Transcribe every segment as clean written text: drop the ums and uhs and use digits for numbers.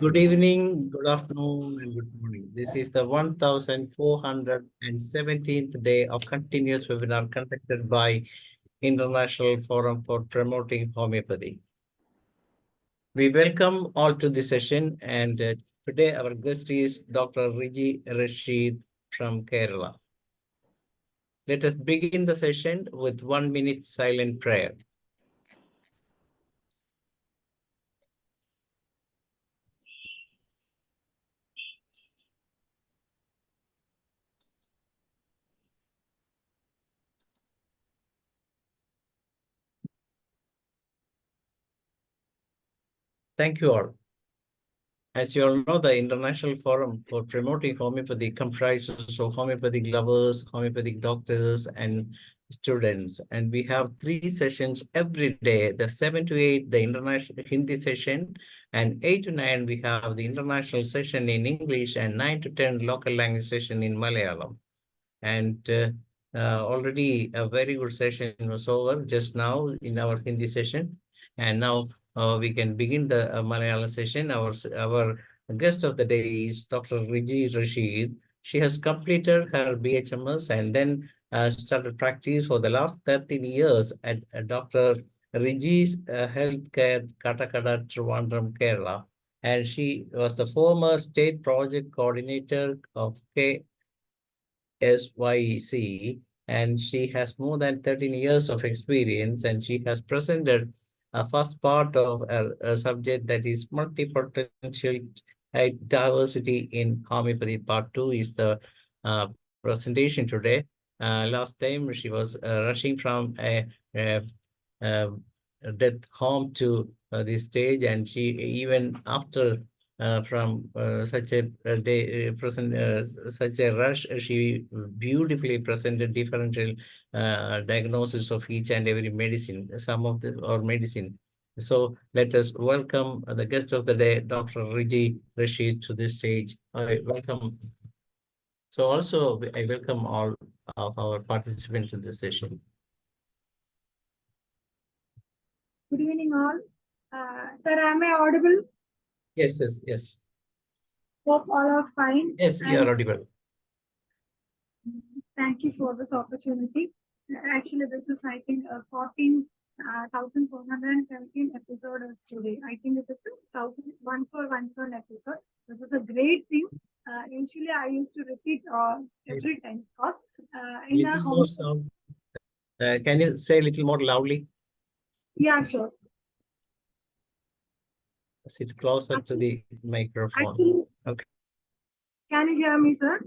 Good evening, good afternoon, and good morning. This is the 1417th day of continuous webinar conducted by International Forum for Promoting Homeopathy. We welcome all to this session, and today our guest is Dr. RIJI RASHEED from Kerala. Let us begin the session with 1 minute silent prayer. Thank you all. As you all know, the International Forum for Promoting Homeopathy comprises of homeopathic lovers, homeopathic doctors, and students. And we have 3 sessions every day. The 7 to 8, the international Hindi session, and 8 to 9, we have the international session in English, and 9 to 10, local language session in Malayalam. And already a very good session was over just now in our Hindi session. And now we can begin the Malayalam session. Our guest of the day is Dr. RIJI RASHEED. She has completed her BHMS and then started practice for the last 13 years at Dr. RIJI's Healthcare, Katakada, Trivandrum, Kerala. And she was the former state project coordinator of SYC, and she has more than 13 years of experience, and she has presented a first part of a subject that is multi-potential diversity in homeopathy. Part 2 is the presentation today. Last time she was rushing from a death home to this stage, and she even after from such a day such a rush, she beautifully presented differential diagnosis of each and every medicine, some of the or medicine. So let us welcome the guest of the day, Dr. RIJI RASHEED, to this stage. I welcome. So also I welcome all of our participants in this session. Good evening, all. Sir, am I audible? Yes, yes, yes. Hope all are fine. Yes, you are audible. Thank you for this opportunity. Actually, this is, I think, 14,417 episode is today. I think it is the 1417 episode. This is a great thing. Usually, I used to repeat every time because in a home. Can you say a little more loudly? Yeah, sure. Sit closer to the microphone. Actually, okay. Can you hear me, sir?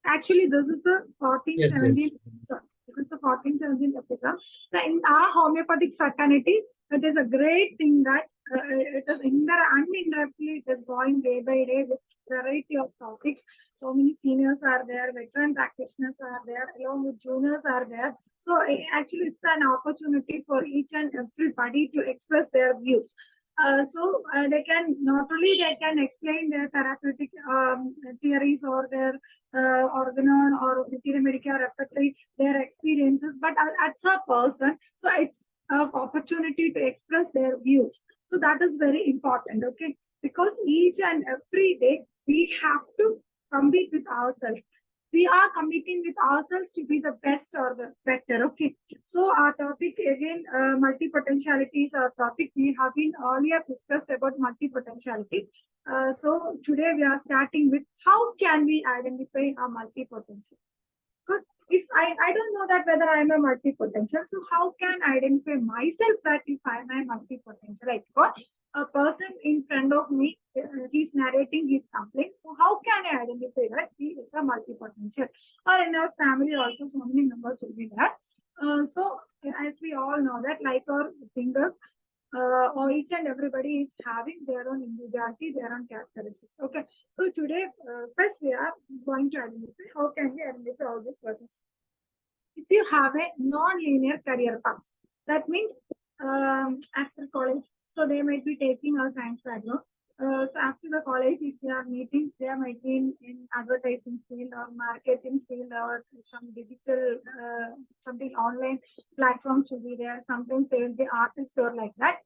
Actually, this is the 1417. Yes. This is the 1417 episode. So, in our homeopathic fraternity, it is a great thing that it is uninterruptedly it is going day by day with variety of topics. So many seniors are there, veteran practitioners are there, along with juniors are there. So actually, it's an opportunity for each and everybody to express their views. They can not only they can explain their therapeutic theories or their organon or medical repertory, their experiences, but as a person, so it's an opportunity to express their views. So that is very important, okay? Because each and every day we have to compete with ourselves. We are competing with ourselves to be the best or the better. Okay. So our topic again, multipotentiality is our topic. We have been earlier discussed about multipotentiality. So today we are starting with how can we identify a multipotential? Because if I don't know that whether I am a multipotential, so how can I identify myself that if I am a multipotential? Like what a person in front of me, he's narrating his complaints. So how can I identify that he is a multipotential? Or in our family also, so many members will be there. So as we all know that, like our fingers, or each and everybody is having their own individuality, their own characteristics. Okay, so today, first we are going to identify how can we identify all these persons. If you have a non-linear career path, that means after college, so they might be taking a science background. So after the college, if they are meeting, they might be in advertising field or marketing field or some digital, something online platform should be there. Sometimes they will be artist or like that.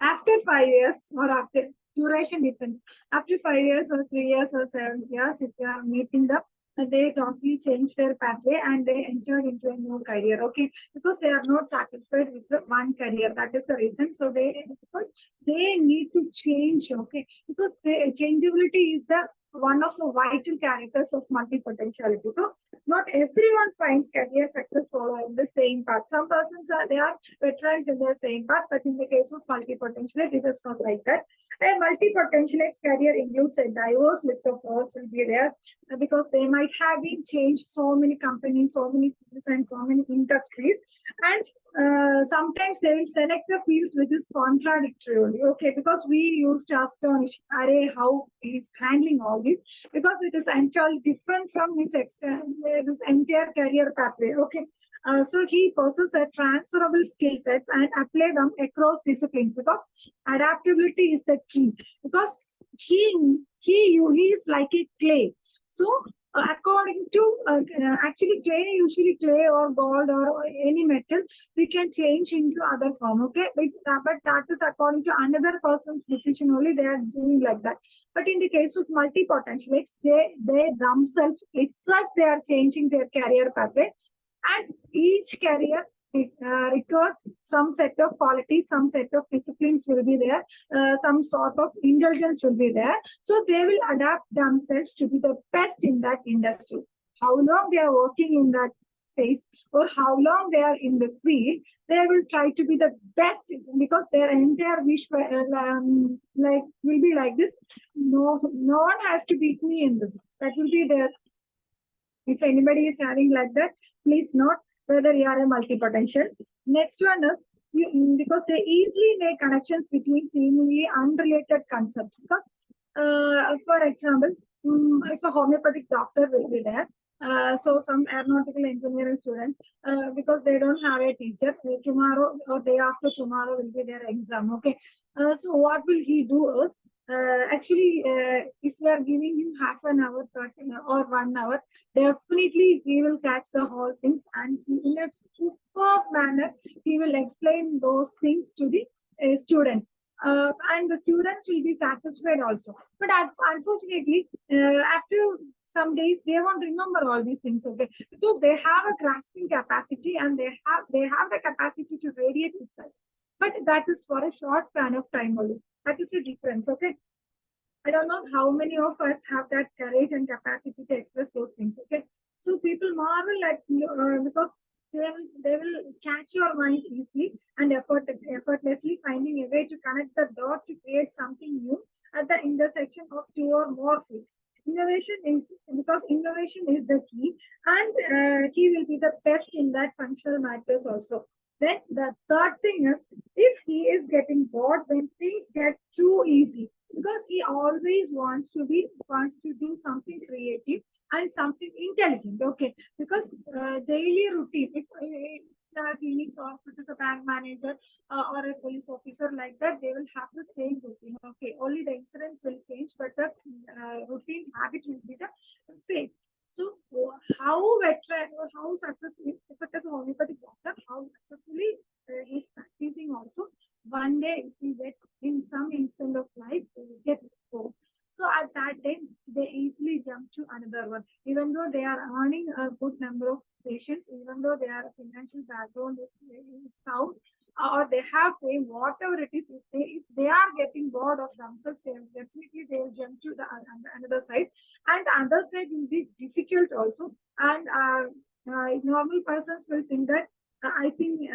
After 5 years or after duration depends. After 5 years or 3 years or 7 years, if you are meeting the they totally change their pathway and they entered into a new career. Okay, because they are not satisfied with the one career. That is the reason. So because they need to change. Okay, because the changeability is the one of the vital characters of multipotentiality. So not everyone finds career success following the same path. Some persons are they are veterans in the same path, but in the case of multipotentiality, it is not like that. A multipotentialate's career includes a diverse list of roles will be there because they might have been changed so many companies, so many fields, and so many industries, and sometimes they will select the fields which is contradictory only. Okay, because we used to astonish Array how he's handling all this because it is entirely different from his this entire career pathway. Okay. So he possesses a transferable skill sets and apply them across disciplines because adaptability is the key. Because he is like a clay. So according to actually clay or gold or any metal, we can change into other form. Okay, but that is according to another person's decision only. They are doing like that. But in the case of multipotentialites, they themselves itself they are changing their career pathway, and each career requires some set of qualities, some set of disciplines will be there, some sort of intelligence will be there. So they will adapt themselves to be the best in that industry. How long they are working in that phase or how long they are in the field, they will try to be the best because their entire wish like will be like this. No one has to beat me in this. That will be their. If anybody is having like that, please note whether you are a multipotential. Next one is because they easily make connections between seemingly unrelated concepts. Because, for example, if a homeopathic doctor will be there, so some aeronautical engineering students, because they don't have a teacher, tomorrow or day after tomorrow will be their exam. Okay, so what will he do is actually, if we are giving him half an hour, 30 or 1 hour, definitely he will catch the whole things and in a superb manner he will explain those things to the students. And the students will be satisfied also. But unfortunately, after some days they won't remember all these things, okay, because they have a grasping capacity and they have the capacity to radiate itself. But that is for a short span of time only. That is the difference, okay. I don't know how many of us have that courage and capacity to express those things. Okay, so people marvel at you because they will catch your mind easily and effortlessly, finding a way to connect the dot to create something new at the intersection of two or more fields. Innovation is because innovation is the key, and he will be the best in that functional matters also. Then the third thing is if he is getting bored when things get too easy because he always wants to do something creative and something intelligent. Okay, because daily routine if the clinics or if it is a bank manager or a police officer like that, they will have the same routine. Okay, only the incidents will change, but the routine habit will be the same. So how veteran or how successfully if it is a homeopathic doctor, how successfully he is practicing also, one day if we get in some instant of life, they will get bored. So at that time, they easily jump to another one. Even though they are earning a good number of patients, even though their financial background is sound, or they have fame, whatever it is, if they are getting bored of themselves, definitely they will jump to the another side. And the other side will be difficult also. And normal persons will think that I think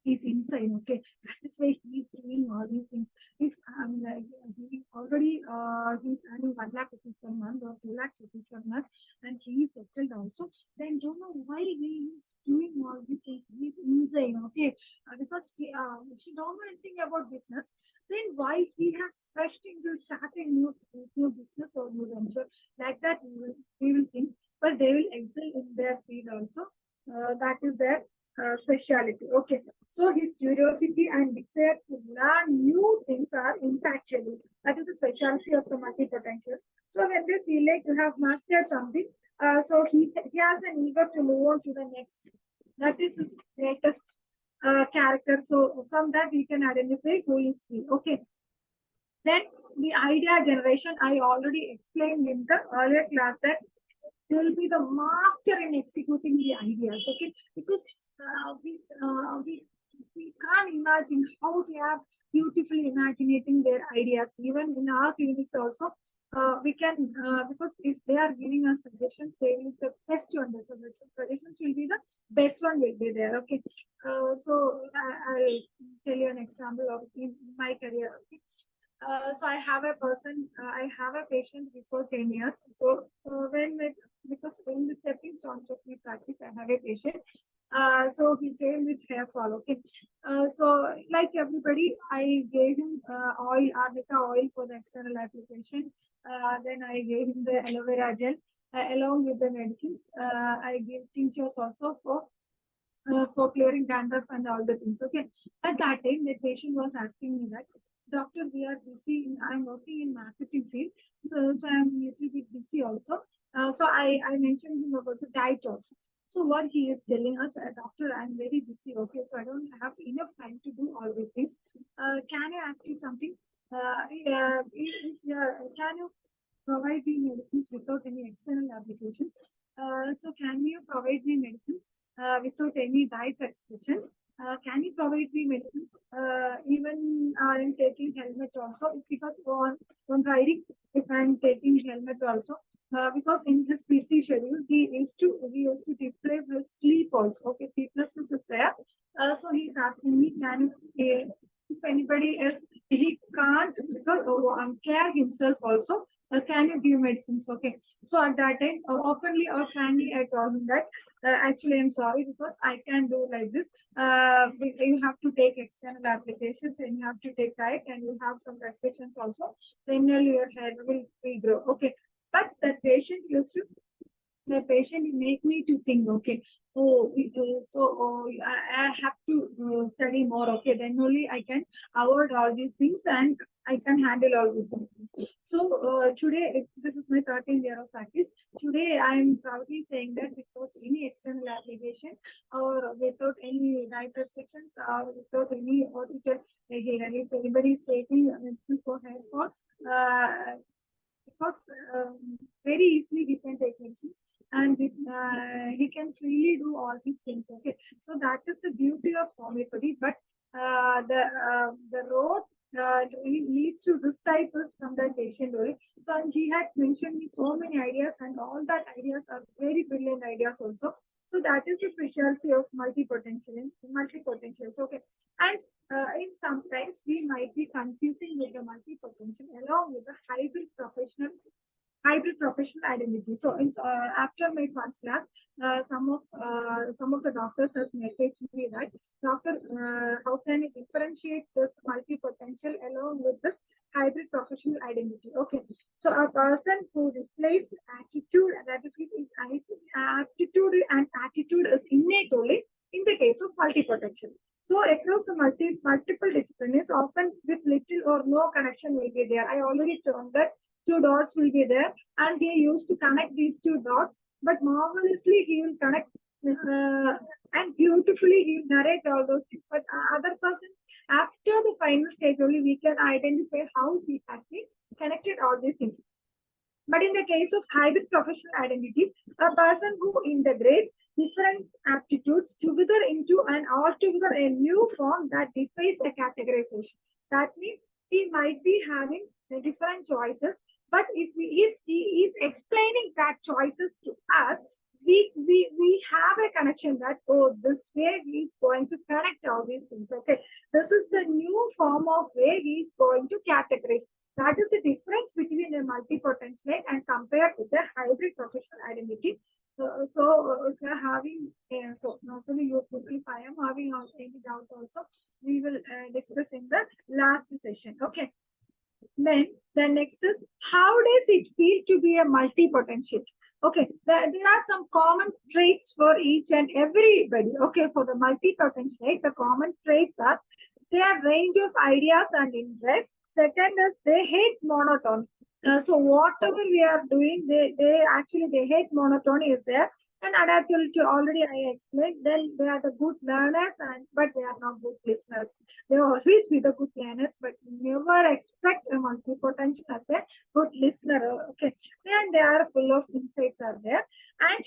he's insane. Okay, that is why he's doing all these things. If he's already he's earning 1 lakh rupees per month or 2 lakhs rupees per month, and he's settled also, then don't know why he is doing all these things. He's insane. Okay, because he don't know anything about business. Then why he has rushed into starting new business or new venture like that? We will think, but they will excel in their field also. That is their speciality. Okay, so his curiosity and desire to learn new things are insatiable. That is the specialty of the multipotential. So when they feel like you have mastered something, so he has an eager to move on to the next. That is his greatest character. So from that we can identify who is he. Okay. Then the idea generation, I already explained in the earlier class that they will be the master in executing the ideas. Okay, because we can't imagine how they are beautifully imagining their ideas. Even in our clinics also, we can because if they are giving us suggestions, they will be the best one. The suggestions will be the best one will be there. Okay, so I'll tell you an example of in my career. Okay. So I have a person, I have a patient before 10 years. So because in the stepping stones of the practice, I have a patient. So he came with hair fall. Okay. So like everybody, I gave him oil, arnica oil for the external application. Then I gave him the aloe vera gel along with the medicines. I gave tinctures also for clearing dandruff and all the things. Okay. At that time, the patient was asking me that, doctor, we are busy. I'm working in marketing field, so I'm a little bit busy also. So I mentioned him about the diet also. So what he is telling us, doctor, I'm very busy. Okay, so I don't have enough time to do all these things. Can I ask you something? Can you provide me medicines without any external applications? So can you provide me medicines without any diet restrictions? Can you provide me medicines? Even I'm taking helmet also because on riding, if I'm taking helmet also. Because in his busy schedule, he used to deprive his sleep also. Okay, sleeplessness is there. So he's asking me, can you, if anybody is, he can't because, care himself also. Can you give medicines? Okay. So at that time, openly or frankly, I told him that actually I'm sorry because I can do like this. You have to take external applications and you have to take diet and you have some restrictions also. Then your hair will grow. Okay. But the patient used to the patient make me to think, okay, I have to study more. Okay, then only I can avoid all these things and I can handle all these things. So today, this is my 13th year of practice. Today, I am proudly saying that without any external application or without any diet restrictions or without any audited behavior, if anybody is taking medicine for hair fall, because very easily we can take medicines and he can freely do all these things. Okay, so that is the beauty of homeopathy. But the road leads to this type is from the patient only. So and he has mentioned me so many ideas, and all that ideas are very brilliant ideas also. So that is the specialty of multipotentials. Okay, and in sometimes we might be confusing with the multipotential along with the hybrid professional identity. So after my first class, some of the doctors has messaged me that, doctor, how can I differentiate this multipotential along with this hybrid professional identity? Okay, so a person who displays attitude, that is his aptitude and attitude is innate only in the case of multipotential. So across the multiple disciplines, often with little or no connection will be there. I already told that two dots will be there, and he used to connect these two dots, but marvelously he will connect and beautifully he will narrate all those things. But other person, after the final stage only, we can identify how he has been connected all these things. But in the case of hybrid professional identity, a person who integrates different aptitudes together into an altogether a new form that defies a categorization. That means he might be having the different choices, but if he is explaining that choices to us, we have a connection that, oh, this way he is going to connect all these things. Okay, this is the new form of way he is going to categorize. That is the difference between a multipotentialite and compared with a hybrid professional identity. If you are having, so not only you, if I am having any doubt also, we will discuss in the last session. Okay. Then the next is, how does it feel to be a multipotentialite? Okay, there are some common traits for each and everybody. Okay, for the multipotentialite, the common traits are their range of ideas and interests. Second is they hate monotony. So whatever we are doing, they hate monotony is there. And adaptability, already I explained. Then they are the good learners, but they are not good listeners. They always be the good learners, but never expect a multi-potential as a good listener. Okay, and they are full of insights are there. And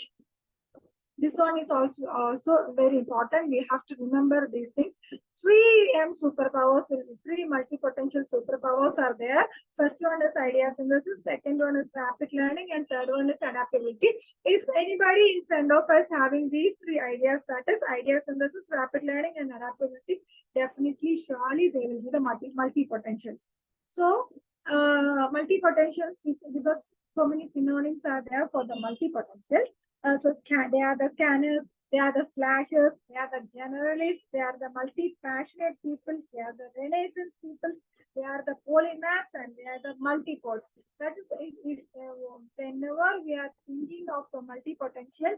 this one is also very important. We have to remember these things. Three superpowers, three multi-potential superpowers are there. First one is idea synthesis, second one is rapid learning, and third one is adaptability. If anybody in front of us having these three ideas, that is idea synthesis, rapid learning, and adaptability, definitely, surely they will be the multi-potentials. So, multi-potentials, because so many synonyms are there for the multi-potentials. So they are the scanners, they are the slashers, they are the generalists, they are the multi-passionate peoples, they are the renaissance peoples, they are the polymaths, and they are the multipods. That is, whenever we are thinking of the multi-potential,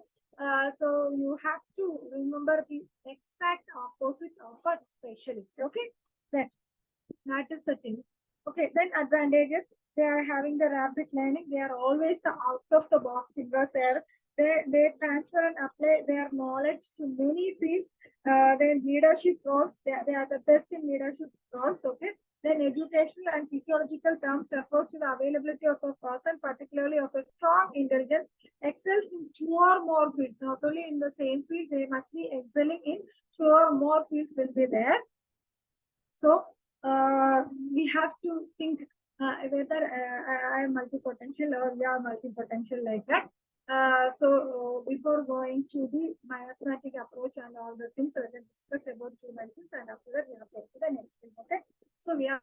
so you have to remember the exact opposite of a specialist. Okay, then that is the thing. Okay, then advantages. They are having the rapid learning. They are always the out of the box thinkers. They transfer and apply their knowledge to many fields. Their leadership roles. They are the best in leadership roles. Okay. Then educational and physiological terms refers to the availability of a person, particularly of a strong intelligence, excels in two or more fields. Not only in the same field, they must be excelling in two or more fields will be there. So we have to think whether I am multi-potential or we are multi-potential like that. So before going to the miasmatic approach and all the things, we will discuss about two medicines, and after that we are going to the next thing. Okay. So we are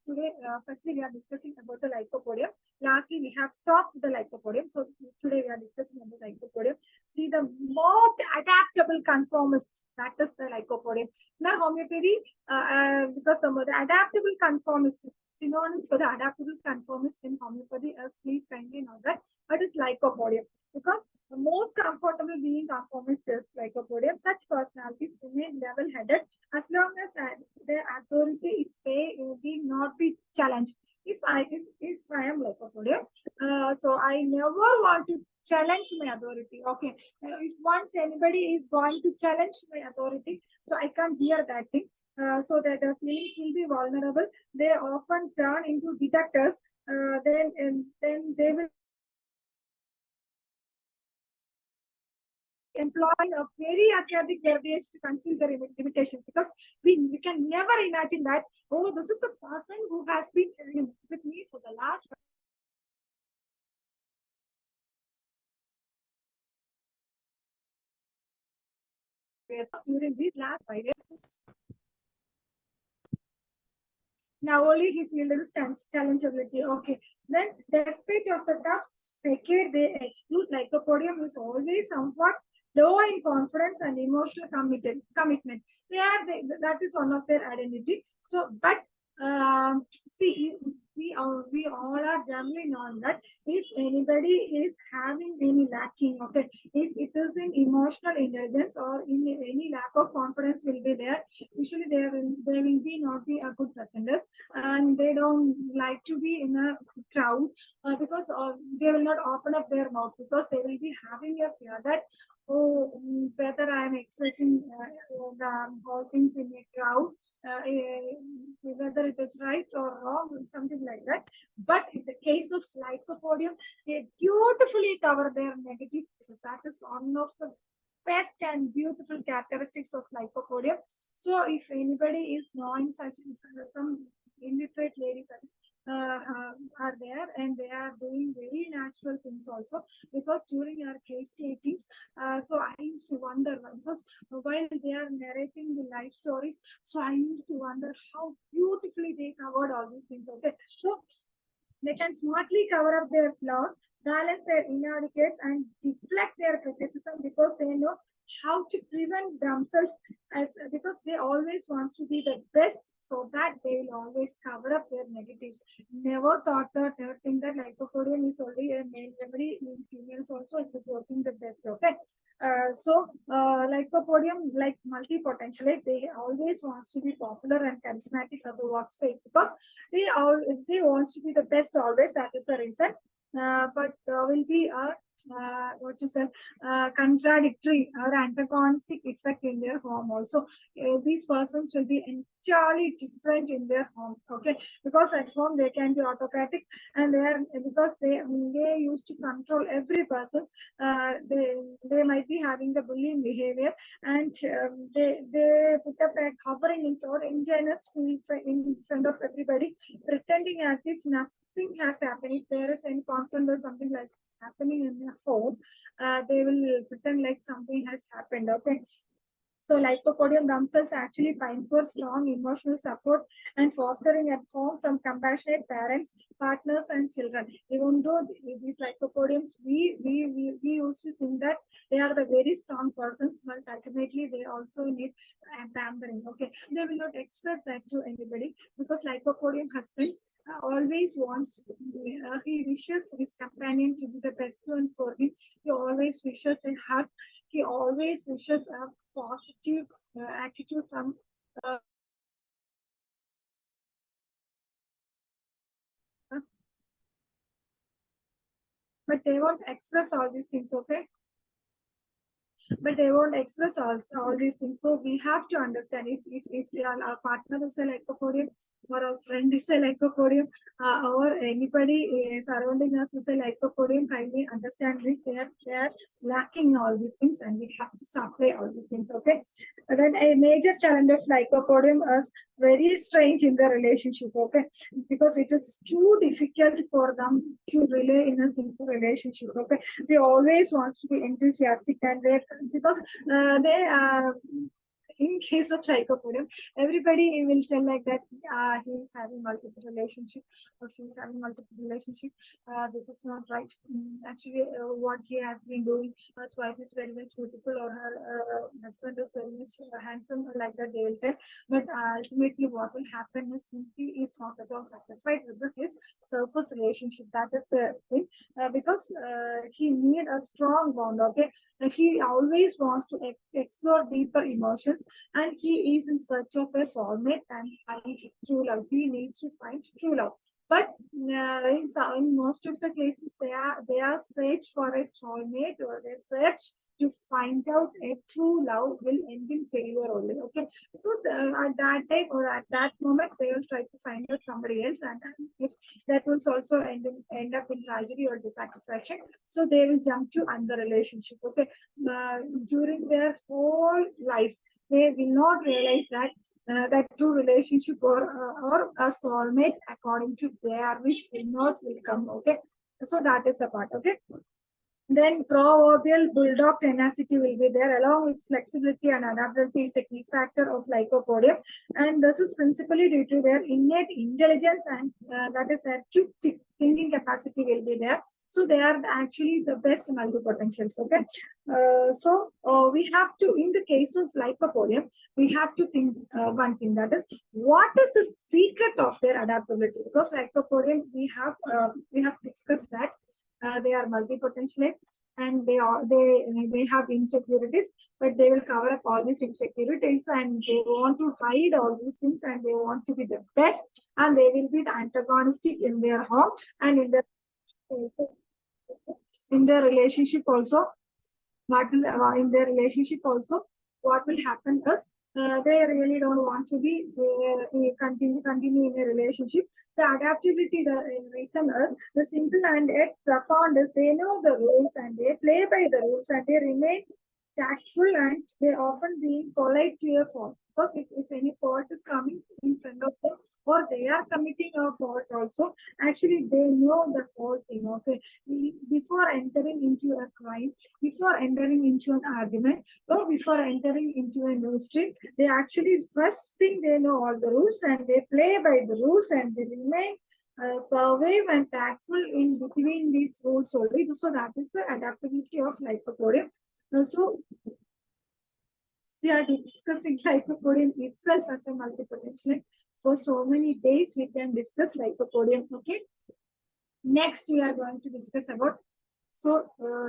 today, firstly we are discussing about the lycopodium. Lastly, we have stopped the lycopodium. So today we are discussing about lycopodium. See, the most adaptable conformist, that is the lycopodium. Now homeopathy, because the adaptable conformist, synonyms for the adaptable conformist in homeopathy, as please kindly know that, but is lycopodium. Because the most comfortable being conformist is lycopodium. Such personalities remain level-headed as long as their authority is will not be challenged. If I am lycopodium, so I never want to challenge my authority. Okay, if once anybody is going to challenge my authority, so I can't hear that thing. So that the feelings will be vulnerable. They often turn into detectors. Then they will employing a very academic verbiage to conceal their limitations, because we can never imagine that, oh, this is the person who has been with me for the last years, during these last 5 years. Now only he feels challengeability. Okay. Then, despite of the tough decade they exclude, lycopodium is always somewhat low in confidence and emotional commitment. That is one of their identity. So, but see, we all are generally known that if anybody is having any lacking, okay, if it is in emotional intelligence or in any lack of confidence will be there, usually they will be not be a good presenters, and they don't like to be in a crowd, because they will not open up their mouth, because they will be having a fear that, oh, whether I am expressing the whole things in a crowd, whether it is right or wrong, something like that. But in the case of lycopodium, they beautifully cover their negative pieces. That is one of the best and beautiful characteristics of lycopodium. So if anybody is knowing such some illiterate ladies are there, and they are doing very natural things also, because during our case takings, so I used to wonder, because while they are narrating the life stories, so I used to wonder how beautifully they covered all these things. Okay, so they can smartly cover up their flaws, balance their inadequacies, and deflect their criticism, because they know how to prevent themselves, as because they always wants to be the best, so that they will always cover up their negatives. Never thought that, never think that lycopodium is only a male memory, in females also it is working the best. Okay. Lycopodium, like multi-potentialite, they always wants to be popular and charismatic of the workspace, because they want to be the best always. That is the reason. But will be a what you said, contradictory or antagonistic effect in their home also. These persons will be entirely different in their home, okay, because at home they can be autocratic, and they are, because they used to control every person. They might be having the bullying behavior, and they put up a covering in or ingenuous in front of everybody, pretending as if nothing has happened. If there is any conflict or something like happening in their home, they will pretend like something has happened, okay. So lycopodium themselves actually find for strong emotional support and fostering at home from compassionate parents, partners, and children. Even though these lycopodiums, we used to think that they are the very strong persons, but ultimately they also need pampering. Okay, they will not express that to anybody, because lycopodium husbands always wants, he wishes his companion to be the best one for him. He always wishes a hug. He always wishes a positive attitude from but they won't express all these things, okay, but they won't express all these things. So we have to understand, if our partner is a lycopodium, or our friend is a lycopodium, or anybody surrounding us is a lycopodium, kindly understand this. They are lacking all these things, and we have to supply all these things, okay. And then a major challenge of lycopodium is very strange in the relationship, okay, because it is too difficult for them to relay in a simple relationship, okay. They always wants to be enthusiastic, and they, because they in case of lycopodium, everybody will tell like that he is having multiple relationship, or she is having multiple relationship. This is not right. Actually, what he has been doing, his wife is very much beautiful, or her husband is very much handsome, like that they will tell. But ultimately, what will happen is he is not at all satisfied with his surface relationship. That is the thing, because he need a strong bond. Okay, he always wants to explore deeper emotions, and he is in search of a soulmate and find true love. He needs to find true love. But in most of the cases, they are search for a soulmate, or they search to find out a true love will end in failure only. Okay, because at that time or at that moment they will try to find out somebody else, and if that will also end up in tragedy or dissatisfaction, so they will jump to another relationship. Okay, during their whole life they will not realize that that true relationship or a soulmate according to their wish will come. Okay, so that is the part. Okay, then proverbial bulldog tenacity will be there, along with flexibility and adaptability is the key factor of lycopodium, and this is principally due to their innate intelligence, and that is their quick thinking capacity will be there. So they are actually the best multipotentials. Okay, we have to, in the case of lycopodium, we have to think one thing, that is, what is the secret of their adaptability? Because lycopodium, we have discussed that they are multipotentialite, and they have insecurities, but they will cover up all these insecurities, and they want to hide all these things, and they want to be the best, and they will be the antagonistic in their home, and in their relationship also. What will in their relationship also, what will happen is, they really don't want to be continue in a relationship. The adaptability, the reason is the simple and yet profound is, they know the rules and they play by the rules, and they remain tactful, and they often being polite to a fault. Because if any fault is coming in front of them, or they are committing a fault also, actually they know the fault thing. Okay, before entering into a crime, before entering into an argument, or before entering into a ministry, they actually first thing they know all the rules, and they play by the rules, and they remain survive and tactful in between these rules only. So that is the adaptability of lycopodium. So we are discussing lycopodium itself as a multipotentialite. So many days we can discuss lycopodium. Okay. Next, we are going to discuss about. So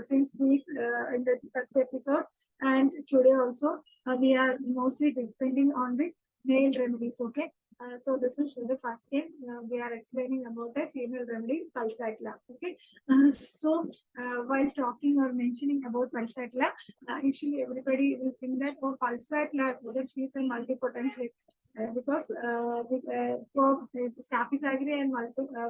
since this in the first episode and today also, we are mostly depending on the male remedies. Okay. So this is for the first time we are explaining about a female remedy, pulsatilla. Okay. While talking or mentioning about pulsatilla, usually everybody will think that pulsatilla, whether she is a multipotentialite. Because for Staphylococcus aureus and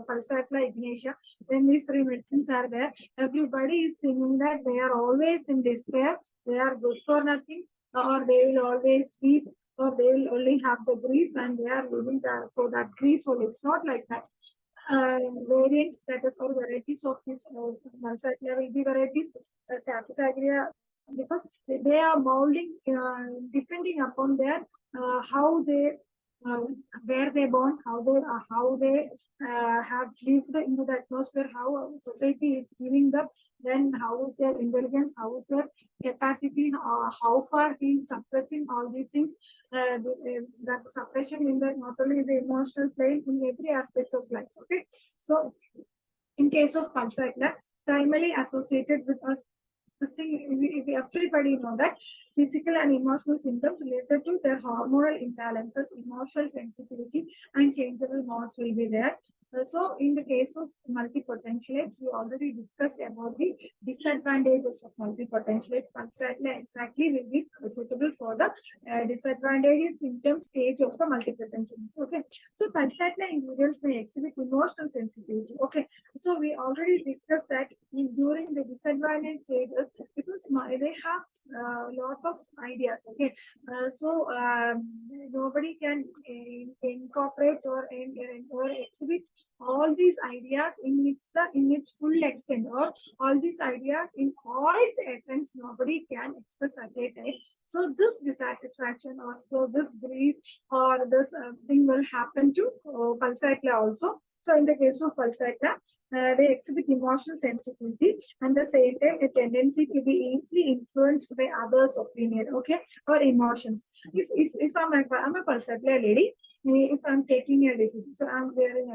pulsatilla ignatia, when these three medicines are there, everybody is thinking that they are always in despair, they are good for nothing, or they will always weep, or they will only have the grief and they are living for that grief only. It's not like that. Variants, that is, or varieties of this pulsatilla will be varieties, Staphylococcus aureus, because they are molding depending upon their how they uh, where they born, how they have lived into the atmosphere, how society is giving them, then how is their intelligence, how is their capacity, how far he is suppressing all these things. That suppression in the not only the emotional plane, in every aspects of life. Okay, so in case of pulsatilla, primarily associated with us. This thing, everybody know that physical and emotional symptoms related to their hormonal imbalances, emotional sensitivity, and changeable moods will be there. So, in the case of multipotentialates, we already discussed about the disadvantages of multipotentialates. Pulsatilla exactly will be suitable for the disadvantageous symptom stage of the multipotentialates. Okay, so pulsatilla individuals may exhibit emotional sensitivity. Okay, so we already discussed that during the disadvantage stages, because they have a lot of ideas. Okay, nobody can incorporate or exhibit all these ideas in its full extent, or all these ideas in all its essence. Nobody can express at a time. So this dissatisfaction, or so this grief, or this thing will happen to pulsatilla also. So in the case of pulsatilla, they exhibit emotional sensitivity and the same time a tendency to be easily influenced by others' opinion, okay, or emotions. If I'm a pulsatilla lady, if I'm taking a decision, so I'm wearing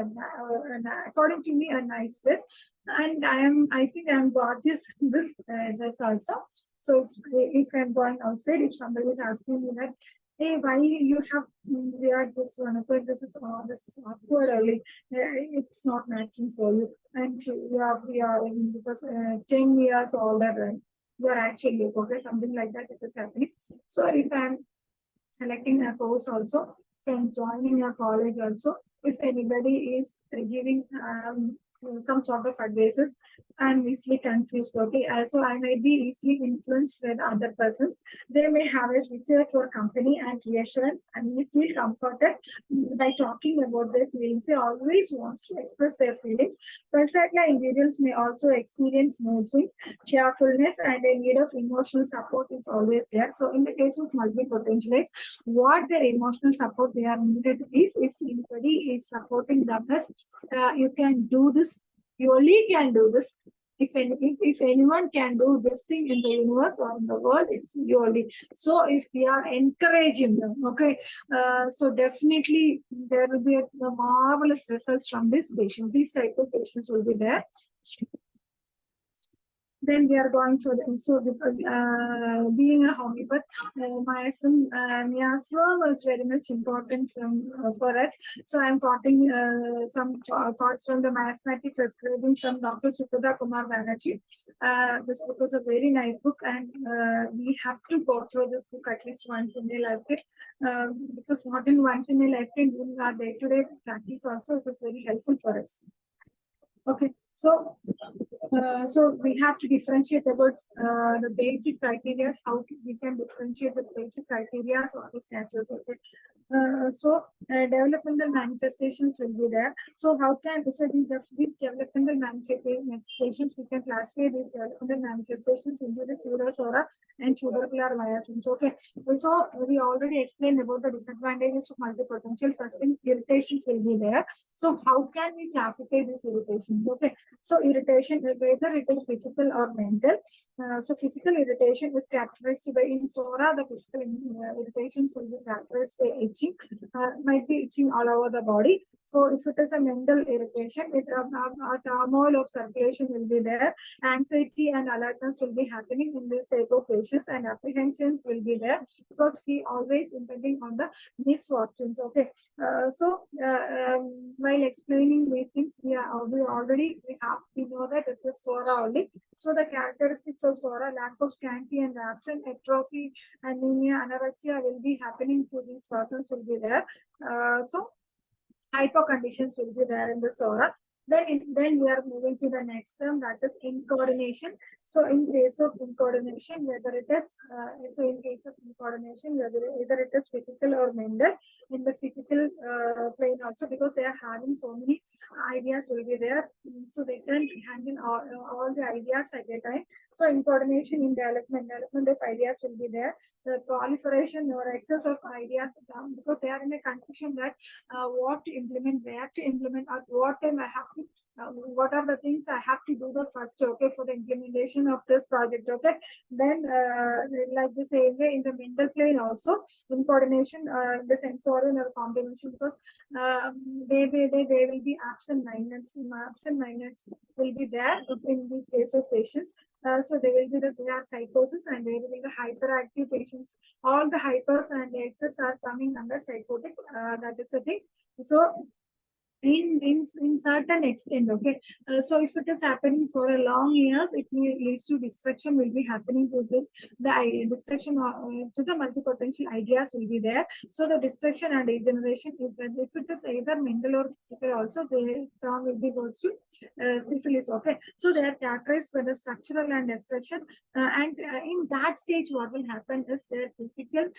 according to me a nice dress, and I think I'm gorgeous this dress also. So if I'm going outside, if somebody is asking me that, hey, why you have wear this one? But this is awkward. It's not matching for you, and we are because 10 years older than you are actually okay, something like that. It is happening. So if I'm selecting a course also, from joining a college also, if anybody is giving some sort of advices, I'm easily confused. Okay, also I may be easily influenced with other persons. They may have a desire for company and reassurance, and they feel comforted by talking about their feelings. They always want to express their feelings. Pulsatilla individuals may also experience mood swings, cheerfulness, and a need of emotional support is always there. So in the case of multipotentialates, what their emotional support they are needed is, if anybody is supporting them as you can do this, you only can do this. If anyone can do this thing in the universe or in the world, it's you only. So if we are encouraging them, okay, so definitely there will be a marvelous results from this patient. These type of patients will be there. Then we are going for the, so being a homeopath, miasm is very much important for us. So I'm quoting some quotes from the miasmatic prescribing from Dr. Suprada Kumar Banerjee. This book is a very nice book, and we have to go through this book at least once in a lifetime, because not in once in a lifetime, in our day-to-day practice also, it is very helpful for us. Okay, so we have to differentiate about the basic criteria, how we can differentiate the basic criteria or the statutes. Okay, developmental manifestations will be there. So how can these developmental manifestations, we can classify these developmental manifestations into the pseudosora and tubercular miasms. Okay, so we already explained about the disadvantages of multipotential. First thing, irritations will be there. So how can we classify these irritations? Okay, so irritation, whether it is physical or mental. So physical irritation is characterized by, in SORA, the physical irritations will be characterized by itching, might be itching all over the body. So if it is a mental irritation, a turmoil of circulation will be there, anxiety and alertness will be happening in this type of patients, and apprehensions will be there because he always impending on the misfortunes. Okay, while explaining these things, we know that it is SORA only. So the characteristics of SORA: lack of scanty and absent, atrophy, anemia, anorexia will be happening to these persons will be there. So hypo conditions will be there in the SORA. Then we are moving to the next term, that is incoordination. So in case of incoordination, whether it is either it is physical or mental, in the physical plane also, because they are having so many ideas will be there, so they can handle all the ideas at a time. So incoordination in development of ideas will be there. The proliferation or excess of ideas, because they are in a confusion that what to implement, where to implement, at what time I have to, what are the things I have to do the first, okay, for the implementation of this project, okay. Then, like the same way in the mental plane also, in coordination, the sensorial or combination, because they will be absent-mindedness. Absent-mindedness will be there in these case of patients. So they are psychosis, and they will be the hyperactive patients. All the hypers and the excess are coming under psychotic. That is the thing. So in certain extent, okay. So if it is happening for a long years, it leads to destruction will be happening to this, the destruction to the multipotential ideas will be there. So the destruction and degeneration, if it is either mental or physical also, the term will be goes to syphilis, okay. So they are characterized by the structural and destruction, and in that stage what will happen is their physical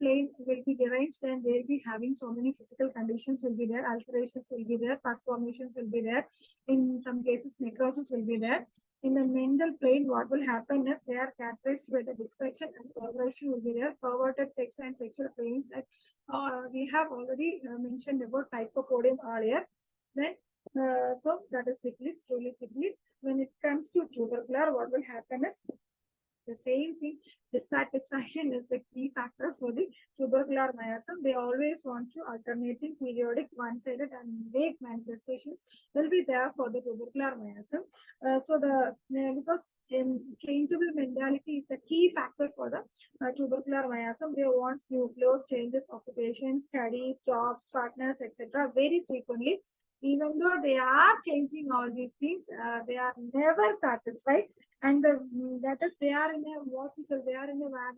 plane will be deranged, and they will be having so many physical conditions will be there. Ulcerations will be there, pus formations will be there, in some cases necrosis will be there. In the mental plane, what will happen is they are characterized by the destruction and perversion will be there. Perverted sex and sexual cravings that we have already mentioned about typopodium earlier. Then so that is syphilis, truly syphilis. When it comes to tubercular, what will happen is the same thing. Dissatisfaction is the key factor for the tubercular miasm. They always want to alternating, periodic, one-sided, and vague manifestations will be there for the tubercular miasm. Because changeable mentality is the key factor for the tubercular miasm. They want new clothes, changes, occupation, studies, jobs, partners, etc. very frequently. Even though they are changing all these things, they are never satisfied, and that is they are in a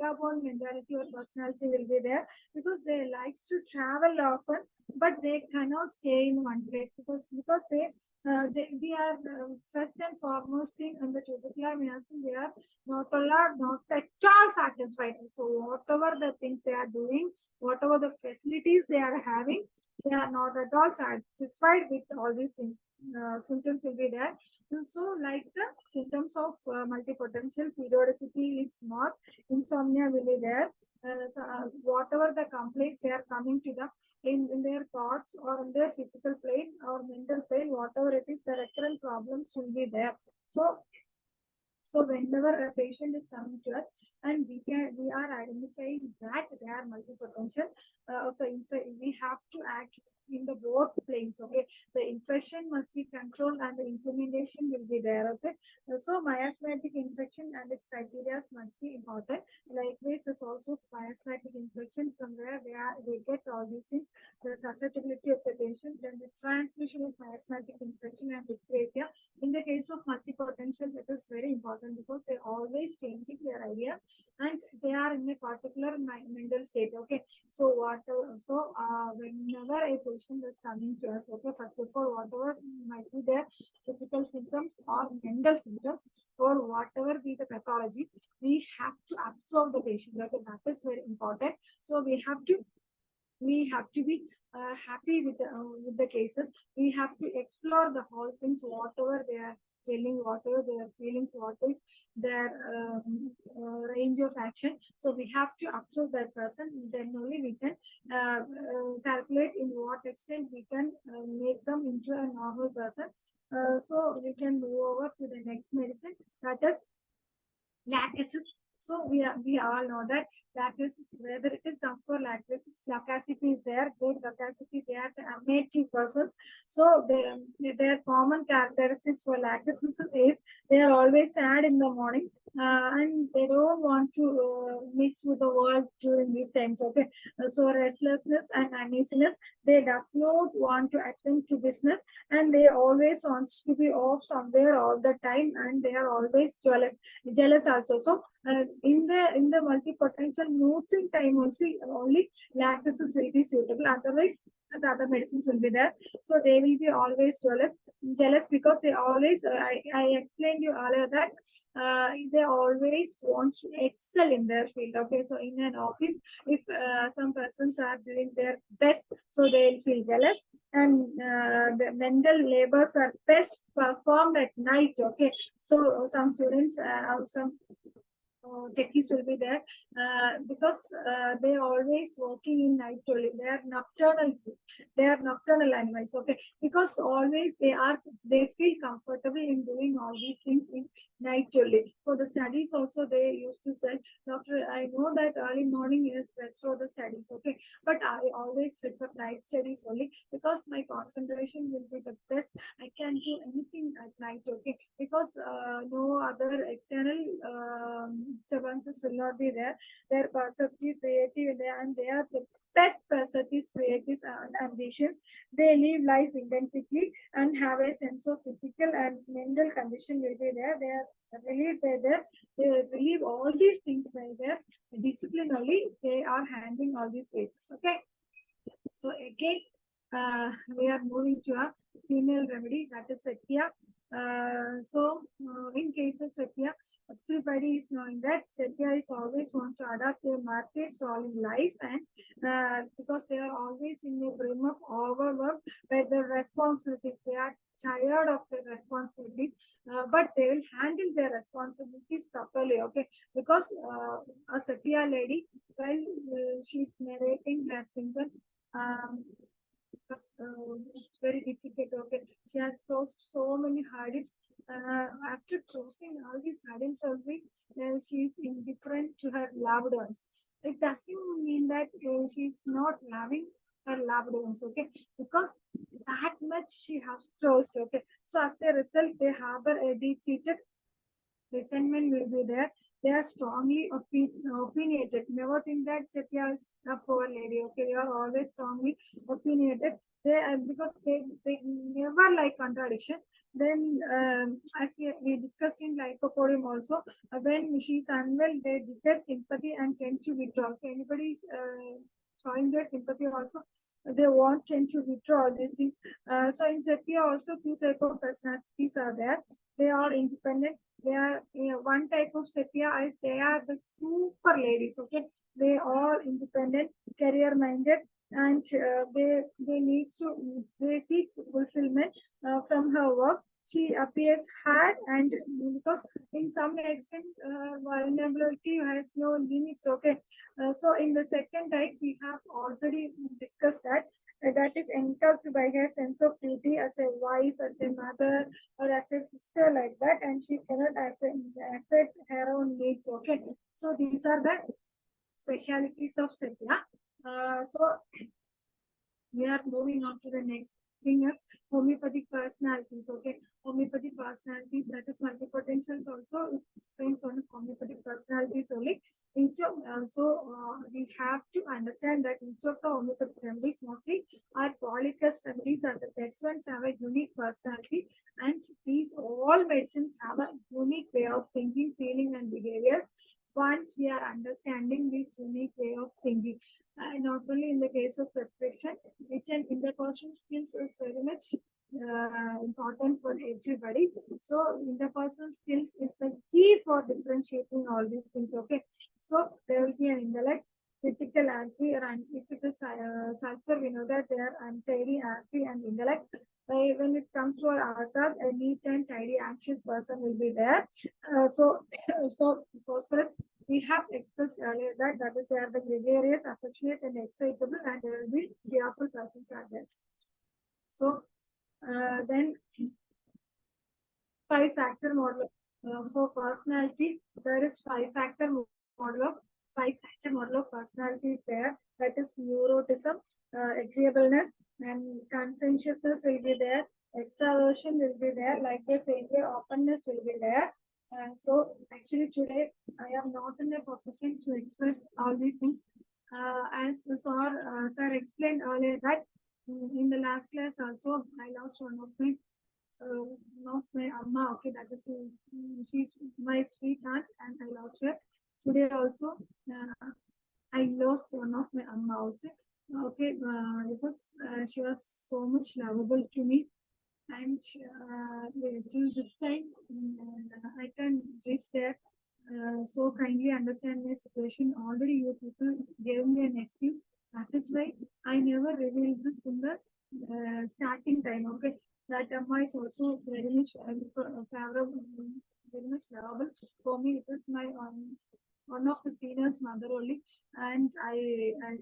vagabond mentality or personality will be there, because they likes to travel often, but they cannot stay in one place, because they are first and foremost thing in the tubercular miasm, they are not at all satisfied. So whatever the things they are doing, whatever the facilities they are having, they are not at all satisfied with all these things. Symptoms will be there. So, like the symptoms of multipotential, periodicity is not, insomnia will be there. Whatever the complaints they are coming to the in their thoughts or in their physical plane or mental plane, whatever it is, the recurrent problems will be there. So whenever a patient is coming to us and we are identifying that they are multipotential, so we have to act in the both planes. Okay, the infection must be controlled and the implementation will be there. Okay, so miasmatic infection and its criteria must be important. Likewise, the source of miasmatic infection, from where they get all these things, the susceptibility of the patient, then the transmission of miasmatic infection and dysplasia. In the case of multipotential, that is very important, because they're always changing their ideas and they are in a particular mental state. Okay, so whenever a patient is coming to us, okay, first of all, whatever might be their physical symptoms or mental symptoms or whatever be the pathology, we have to absorb the patient. Okay, that is very important. So we have to be happy with the cases. We have to explore the whole things, whatever they are telling, whatever their feelings, what is their range of action. So we have to observe that person. Then only we can calculate in what extent we can make them into a normal person. So we can move over to the next medicine, that is lack. So we all know that Lactasis, whether it is come for lactasis, lacacity is there, good lacacity, they are the amniotic persons. So their common characteristics for lactasis is they are always sad in the morning. And they don't want to mix with the world during these times. Okay, so restlessness and uneasiness. They does not want to attend to business, and they always wants to be off somewhere all the time, and they are always jealous also. So in the multipotential notes time also only lactasis will be suitable. Otherwise, the other medicines will be there. So they will be always jealous because they always. I explained you earlier that they always want to excel in their field. Okay, so in an office, if some persons are doing their best, so they will feel jealous. And the mental labors are best performed at night. Okay, so some students, some techies will be there because they are always working in night only. They are nocturnal. They are nocturnal animals. Okay, because always they feel comfortable in doing all these things in night only. For the studies also they used to say, doctor, I know that early morning is best for the studies. Okay, but I always prefer night studies only because my concentration will be the best. I can do anything at night. Okay, because no other external disturbances will not be there. Their perceptive, creative, and they are the best perceptive, creative, and ambitious. They live life intensively and have a sense of physical and mental condition will be there. They are relieved by their, they relieve all these things by their discipline only. They are handling all these cases. Okay. So again, we are moving to a female remedy, that is sepia. In case of sepia, everybody is knowing that sepia is always want to adapt their market role in life, and because they are always in the brim of overwork by the responsibilities. They are tired of their responsibilities, but they will handle their responsibilities properly. Okay, because a sepia lady, while she's narrating her symptoms, because it's very difficult. Okay, she has crossed so many hurdles. After crossing all these hurdles, only she is indifferent to her loved ones. It doesn't mean that she's not loving her loved ones. Okay, because that much she has crossed. Okay, so as a result, they harbor a deep-seated resentment will be there. They are strongly opinionated. Never think that Satya is a poor lady. Okay, they are always strongly opinionated. They because they never like contradiction. Then, as we discussed in lycopodium also, when she is unwell, they detest sympathy and tend to withdraw. So anybody is showing their sympathy also, they want tend to withdraw all these things. So in Sepia also two type of personalities are there. They are independent. They are one type of sepia is they are the super ladies. Okay, they are independent, career minded, and they seek fulfillment from her work. She appears hard, and because in some extent vulnerability has no limits. Okay, so in the second type we have already discussed that. That is encouraged by her sense of duty as a wife, as a mother, or as a sister like that, and she cannot asset her own needs. Okay, so these are the specialities of Satya. So we are moving on to the next thing is homeopathic personalities. Okay, homeopathic personalities, that is multipotentials also depends on homeopathic personalities only. We have to understand that each of the homeopathic remedies mostly are polycus remedies, are the best ones, have a unique personality, and these all medicines have a unique way of thinking, feeling, and behaviors. Once we are understanding this unique way of thinking, not only in the case of respiration, which an interpersonal skills is very much important for everybody. So interpersonal skills is the key for differentiating all these things. Okay, so there will be an intellect, critical anti, and if it is sulfur, we know that they are untidy, anti, and intellect. When it comes to our asad, a neat and tidy, anxious person will be there. So phosphorus, we have expressed earlier that is they are the gregarious, affectionate, and excitable, and there will be fearful persons are there. So then 5-factor model for personality. There is 5-factor model of five-factor model of personality is there. That is neuroticism, agreeableness, and conscientiousness will be there. Extraversion will be there. Like the same way, openness will be there. And so, actually, today I am not in a position to express all these things. As sir explained earlier that in the last class also I lost one of my amma. Okay, that is she's my sweet aunt, and I lost her. Today also, I lost one of my amma also. Okay, because she was so much lovable to me, and till this time, I can reach there. So kindly understand my situation. Already, you people gave me an excuse. That is why I never revealed this in the starting time. Okay, that Amma is also very much favorable, very much lovable for me. It is my one of the seniors mother only, and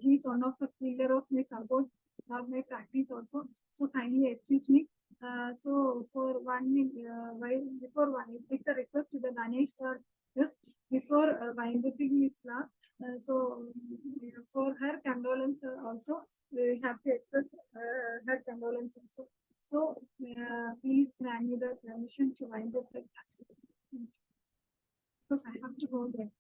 he's one of the pillar of my support of my practice also. So kindly excuse me. So for 1 minute, while before one, it's a request to the Ganesh sir. Yes, before winding his class. So for her condolence also, we have to express her condolence also. So please grant me the permission to wind up the class. Because I have to go there.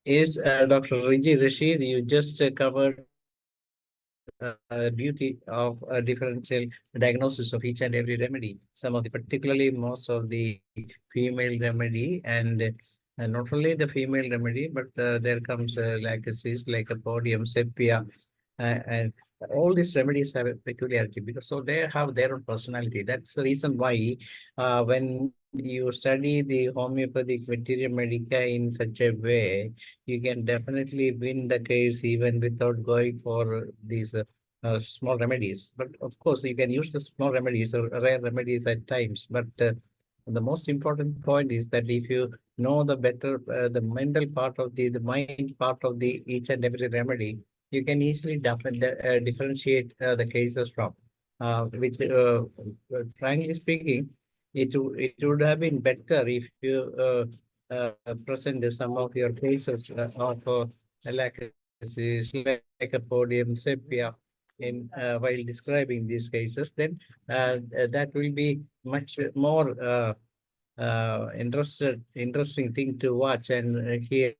Is Dr. RIJI RASHEED, you just covered beauty of differential diagnosis of each and every remedy. Some of the, particularly most of the female remedy, and not only the female remedy, but there comes legacies like a podium, sepia, and all these remedies have a peculiarity because so they have their own personality. That's the reason why when you study the homeopathic materia medica in such a way, you can definitely win the case even without going for these small remedies. But of course, you can use the small remedies or rare remedies at times. But the most important point is that if you know the better, the mental part of the mind part of the each and every remedy, you can easily differentiate the cases from. Which, frankly speaking, it would have been better if you present some of your cases of legacies like a podium sepia in while describing these cases. Then that will be much more interesting thing to watch and hear.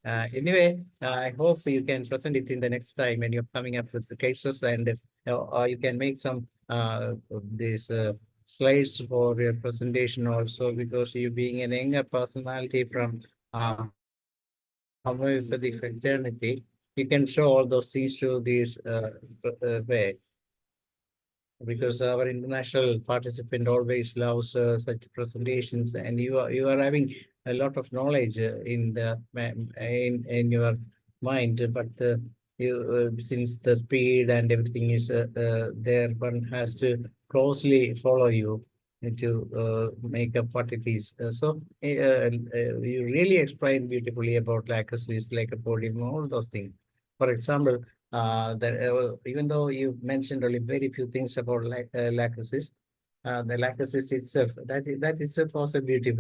Anyway, I hope you can present it in the next time when you're coming up with the cases, and you can make some these slides for your presentation also, because you being an younger personality from however the fraternity, you can show all those things to this way, because our international participant always loves such presentations, and you are having a lot of knowledge in the in your mind, but you since the speed and everything is there, one has to closely follow you to make up what it is. You really explained beautifully about lacuses, like a podium, all those things. For example, even though you mentioned only very few things about lacuses, the lacuses itself, that itself was a beauty,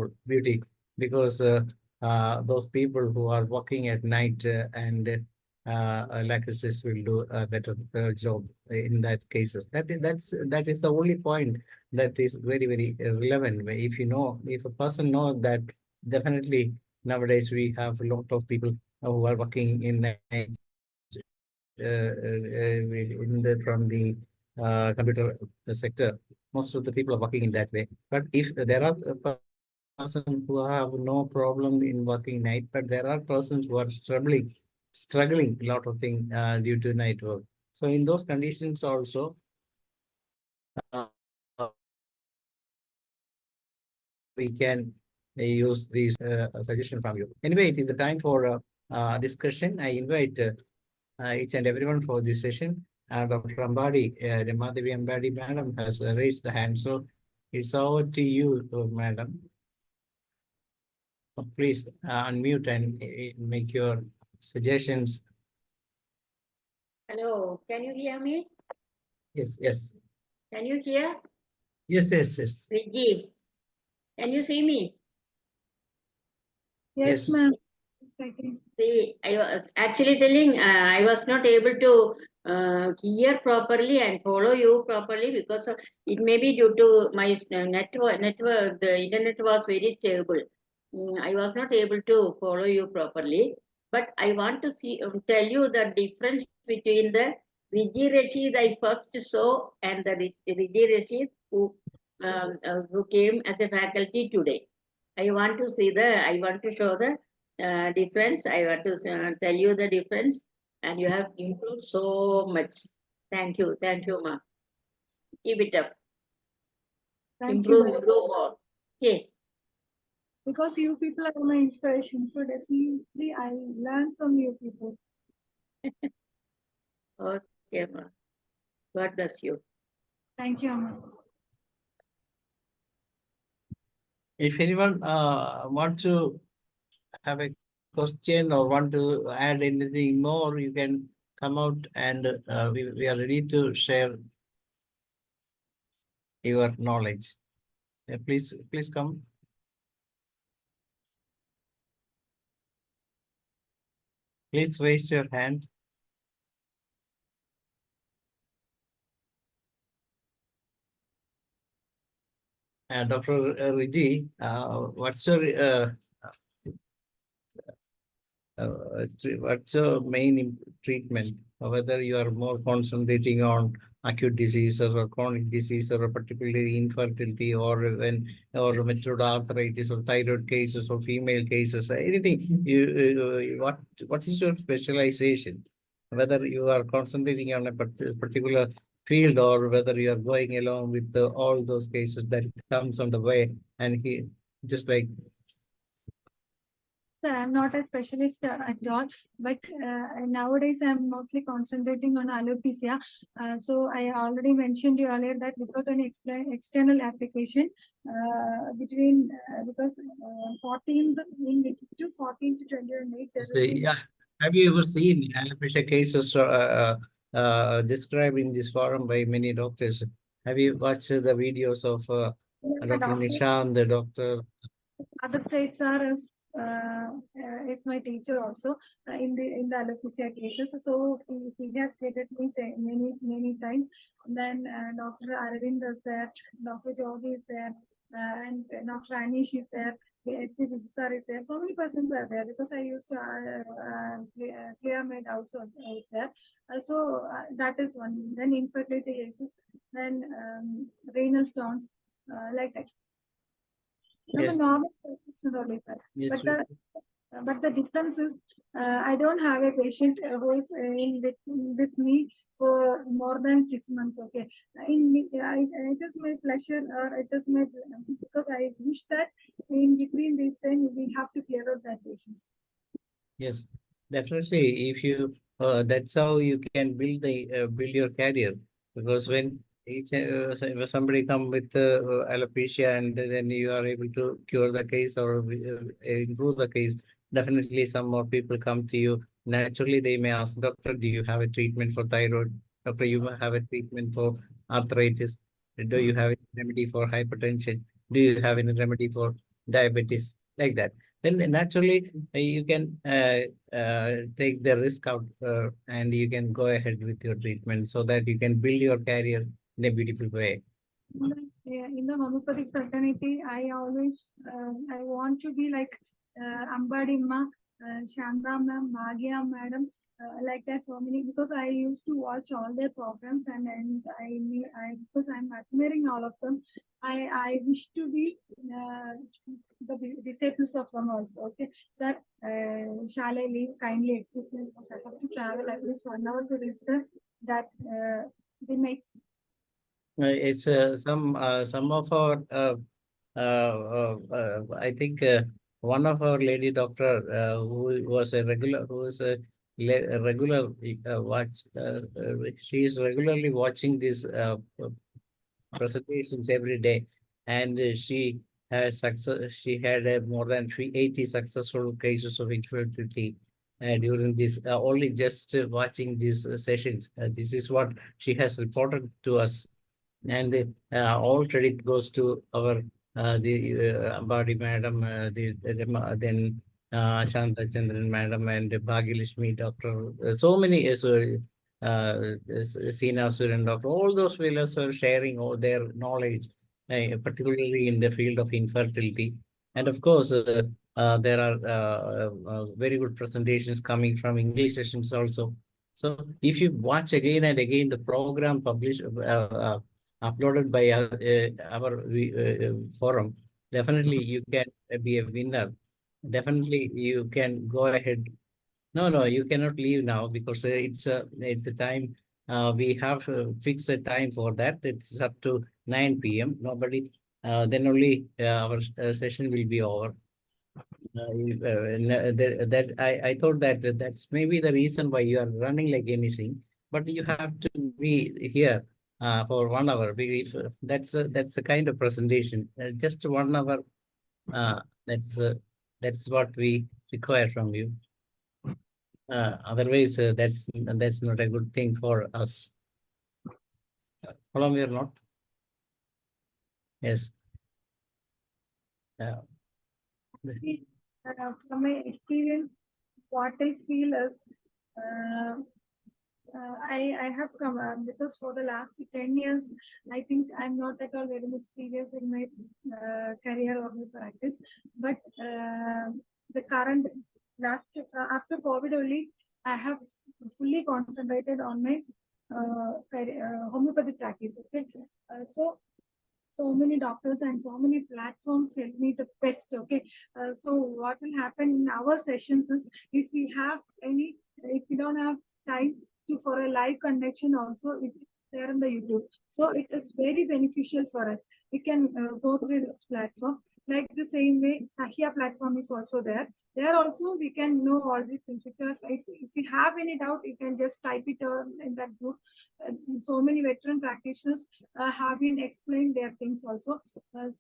because those people who are working at night and lacuses will do a better job in that cases. That is the only point that is very relevant. If you know, if a person knows that, definitely nowadays we have a lot of people who are working in night from the computer sector. Most of the people are working in that way. But if there are a person who have no problem in working night, but there are persons who are struggling a lot of things due to night work. So in those conditions also, we can use these suggestion from you. Anyway, it is the time for discussion. I invite each and everyone for this session. Dr. Ambadi, Madhavi Ambadi madam has raised the hand. So it's over to you, madam. Please unmute and make your suggestions. Hello, can you hear me? Yes, yes. Can you hear? Yes, yes, yes. RIJI, can you see me? Yes, Yes. ma'am. See, I was actually telling I was not able to hear properly and follow you properly because it may be due to my network. The internet was very stable. I was not able to follow you properly. But I want to tell you the difference between the RIJI Rashid I first saw and the RIJI Rashid who came as a faculty today. I want to show the difference. I want to tell you the difference, and you have improved so much. Thank you, ma. Keep it up. Thank you, Improve more. Okay. Because you people are my inspiration, so definitely I learn from you people. Okay, ma. God bless you. Thank you, Amma. If anyone want to have a question or want to add anything more, you can come out and we are ready to share your knowledge. Please come. Please raise your hand. Dr. RIJI, what's your main treatment? Whether you are more concentrating on acute diseases or chronic disease or particularly infertility or rheumatoid arthritis or thyroid cases or female cases, anything. What is your specialization? Whether you are concentrating on a particular field or whether you are going along with all those cases that comes on the way, and he just like. Sir, I'm not a specialist at all, but nowadays I'm mostly concentrating on alopecia. So I already mentioned you earlier that without any external application, because 14 to 14 to 21 days. Yeah. Have you ever seen alopecia cases described in this forum by many doctors? Have you watched the videos of Dr. Nishan, the doctor? Other sites are is my teacher also in the alopecia cases. So he has stated me say many times. Then Dr. Arvind is there, Dr. Jodi is there, and Dr. Anish is there. The SP Sir is there. So many persons are there because I used to clear my doubts also is there. So that is one. Then infertility cases. Then renal stones like that. Yes. Normal only, sir. Yes, But the difference is, I don't have a patient who is with me for more than 6 months. Okay, it is my pleasure, or it is my because I wish that in between this time we have to clear out that patients. Yes, definitely. If you that's how you can build your career, because when somebody come with alopecia and then you are able to cure the case or improve the case, definitely some more people come to you. Naturally, they may ask, doctor, do you have a treatment for thyroid? Doctor, you have a treatment for arthritis? Do you have a remedy for hypertension? Do you have any remedy for diabetes? Like that. Then naturally you can take the risk out and you can go ahead with your treatment so that you can build your career in a beautiful way. In the homeopathic fraternity, I always I want to be like Ambadi Ma, Shanda ma'am, Magia madam, like that. So many because I used to watch all their programs and I because I'm admiring all of them. I wish to be the disciples of them also. Okay, sir, shall I leave? Kindly excuse me because I have to travel at least 1 hour to reach that the nice. It's some of our I think one of our lady doctor who was a regular a regular watch she is regularly watching these presentations every day, and she had more than 380 successful cases of infertility during this only just watching these sessions. This is what she has reported to us. And all credit goes to our Ambadi madam, then Shanta Chandran madam and Bhagilashmi doctor. So many Sina Suran doctor. All those fellows are sharing all their knowledge, particularly in the field of infertility. And of course, there are very good presentations coming from English sessions also. So if you watch again and again the program published, uploaded by our forum, definitely you can be a winner. Definitely you can go ahead. No, you cannot leave now because it's a time. We have fixed a time for that. It's up to 9 p.m. Nobody. Then only our session will be over. I thought that that's maybe the reason why you are running like anything, but you have to be here for 1 hour. If that's a kind of presentation, just 1 hour. Uh, that's uh, that's what we require from you. Otherwise, that's not a good thing for us. Follow me or not? Yes. From my experience, what I feel is I have come because for the last 10 years, I think I'm not at all very much serious in my career or my practice. But the current after COVID only, I have fully concentrated on my homeopathic practice. Okay, so many doctors and so many platforms help me the best. Okay, so what will happen in our sessions is if we don't have time for a live connection also, it is there in the YouTube. So it is very beneficial for us. We can go through this platform. Like the same way, Sahia platform is also there. There also we can know all these things. If you have any doubt, you can just type it in that group. So many veteran practitioners have been explained their things also. In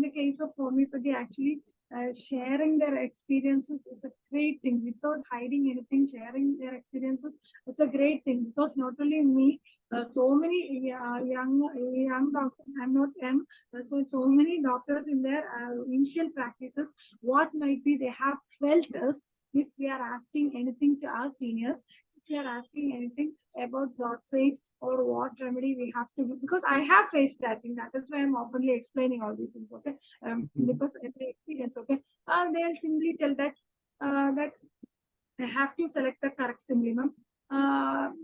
the case of homeopathy, actually, sharing their experiences is a great thing without hiding anything. Sharing their experiences is a great thing because not only me, so many young doctors. I'm not young, so many doctors in their initial practices. What might be they have felt us if we are asking anything to our seniors. If you are asking anything about dosage or what remedy we have to do, because I have faced that thing. That is why I'm openly explaining all these things. Okay, because every experience. Okay, they'll simply tell that that they have to select the correct symptom.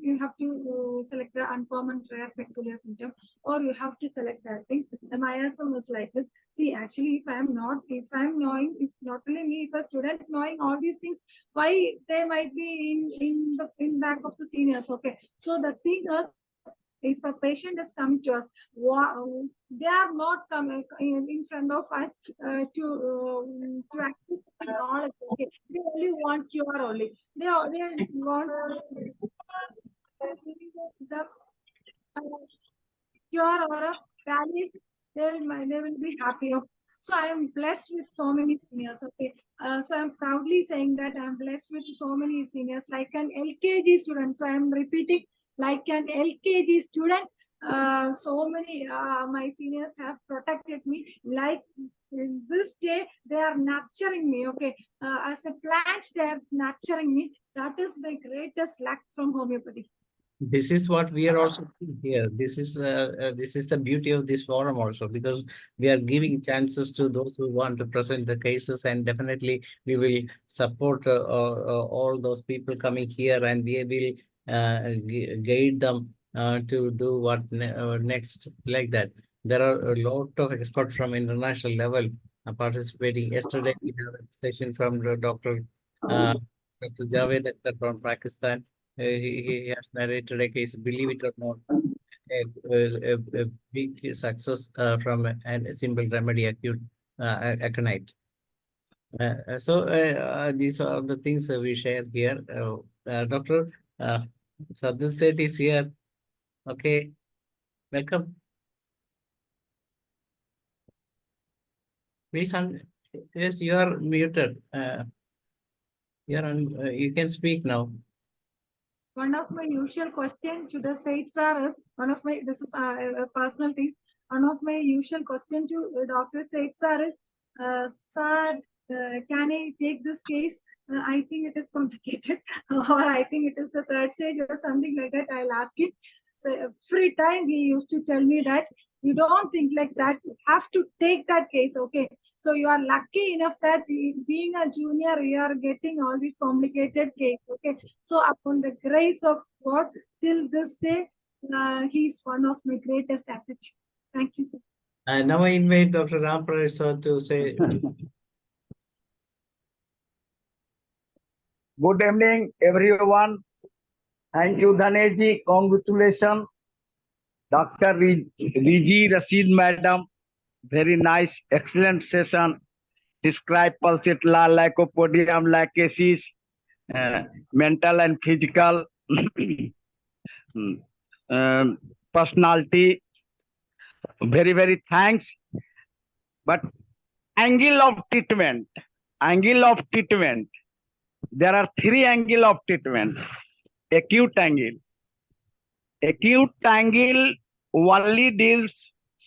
You have to select the uncommon, rare, peculiar symptom, or you have to select that thing. The miasm is like this. See, actually, if I'm knowing, if not only me, if a student knowing all these things, why they might be in back of the seniors. Okay, so the thing is, if a patient is coming to us, they are not coming in front of us to access knowledge. Okay, they only want cure only. They want the cure or a valid. They will be happy. Okay. So I am blessed with so many seniors. Okay, so I'm proudly saying that I'm blessed with so many seniors, like an LKG student. So I'm repeating, like an LKG student. So many my seniors have protected me. Like in this day, they are nurturing me. Okay, as a plant, they are nurturing me. That is my greatest luck from homeopathy. This is what we are also doing here. This is the beauty of this forum also, because we are giving chances to those who want to present the cases, and definitely we will support all those people coming here, and we will guide them to do what next, like that. There are a lot of experts from international level participating. Yesterday we have a session from Dr. Dr. Javed Akhtar from Pakistan. He has narrated a case, believe it or not, a big success from a simple remedy, acute aconite. These are the things we share here. Dr. Sadhu Seth is here. Okay, welcome. Please, yes, you are muted. You can speak now. one of my usual questions to the Said sir is, this is a personal thing. One of my usual question to Dr. Said sir is, sir, can I take this case? I think it is complicated, or I think it is the third stage or something like that. I'll ask him. So every time he used to tell me that you don't think like that. You have to take that case. Okay. So you are lucky enough that being a junior, you are getting all these complicated case. Okay. So upon the grace of God, till this day, he's one of my greatest assets. Thank you, sir. And now I invite Dr. Ramprash sir to say. Good evening, everyone. Thank you, Dhaneji. Congratulations, Dr. RIJI RASHEED Madam. Very nice, excellent session. Describe pulsatilla, lycopodium, lycasis, mental and physical personality. Very, very thanks. But angle of treatment. There are three angles of treatment. Acute angle. Acute angle only deals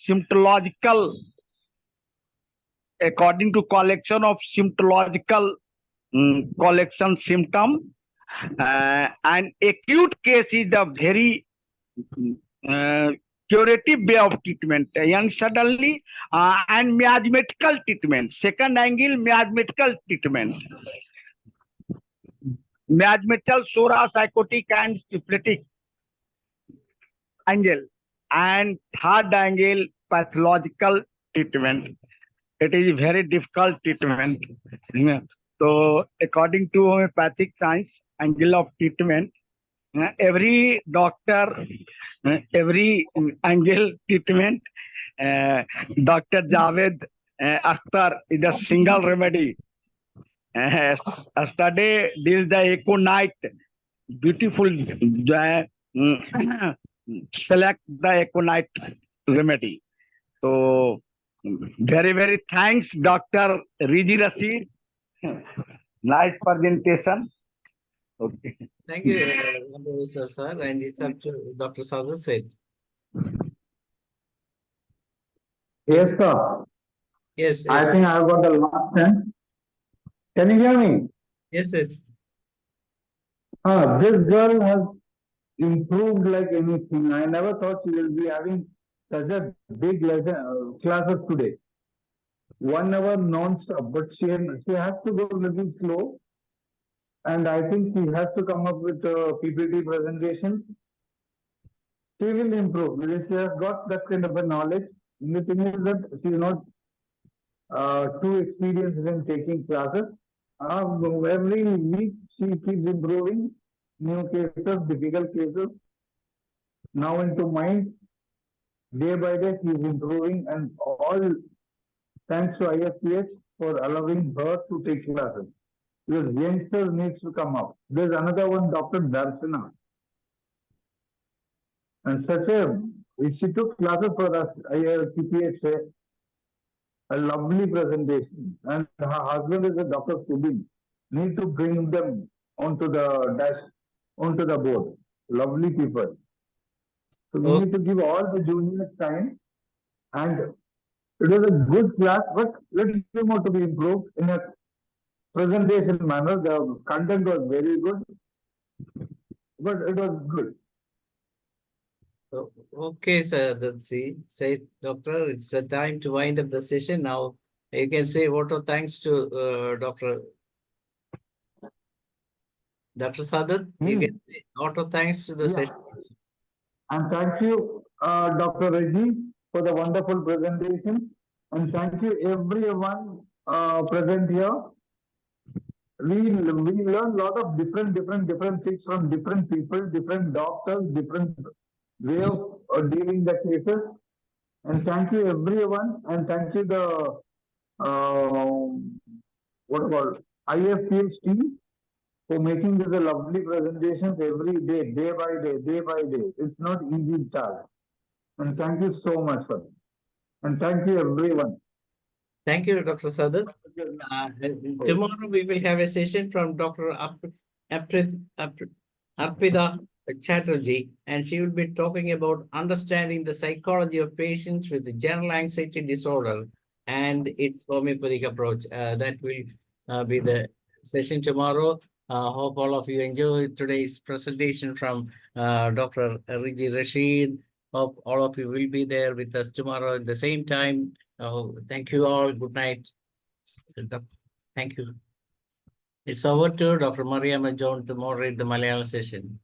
symptomological, according to collection of symptomological collection symptom. And acute case is a very curative way of treatment, and suddenly and miasmatical treatment. Second angle, miasmatical treatment. Miasmatal, sora, psychotic, and syphilitic angle. And third angle, pathological treatment. It is very difficult treatment. So, according to homeopathic science, angle of treatment, every doctor, every angle treatment, Dr. Javed Akhtar is a single remedy. Yesterday, this is the Econite, beautiful, select the Econite remedy. So, very, very thanks, Dr. RIJI RASHEED. Nice presentation. Okay. Thank you, sir. And it's up to Dr. Sadhu said. Yes, sir. Yes, I yes. think I've got the last 10. Can you hear me? Yes, yes. This girl has improved like anything. I never thought she will be having such a big classes today. 1 hour non-stop, but she has to go a little slow. And I think she has to come up with a PPT presentation. She will improve. She has got that kind of a knowledge. The thing is that she is not too experienced in taking classes. Every week she keeps improving. New cases, difficult cases. Now into mind. Day by day she is improving, and all thanks to IFPH for allowing her to take classes. Because youngsters needs to come up. There's another one, Dr. Darshana. And she took classes for us, IFPH, a lovely presentation. And her husband is a Dr. Subin. Need to bring them onto the board. Lovely people. So we need to give all the juniors time. And it was a good class, but little more to be improved in a presentation manner. The content was very good, but it was good. Okay, sir. Let's see. Say, doctor, it's a time to wind up the session. Now you can say vote of thanks to Dr. Sadat. You can say vote of thanks to the session. And thank you, Dr. RIJI, for the wonderful presentation. And thank you, everyone present here. We learn a lot of different things from different people, different doctors, different way of dealing the cases. And thank you, everyone. And thank you, the IFPH team, for making this a lovely presentations every day, day by day. It's not easy task. And thank you so much, sir. And thank you, everyone. Thank you, Dr. Sadat. Tomorrow we will have a session from Dr. Arpita Chatterjee, and she will be talking about understanding the psychology of patients with general anxiety disorder and its homeopathic approach. That will be the session tomorrow. Hope all of you enjoyed today's presentation from Dr. RIJI RASHEED. Hope all of you will be there with us tomorrow at the same time. Thank you all. Good night. Thank you. It's over to Dr. Mariam John to moderate the Malayalam session.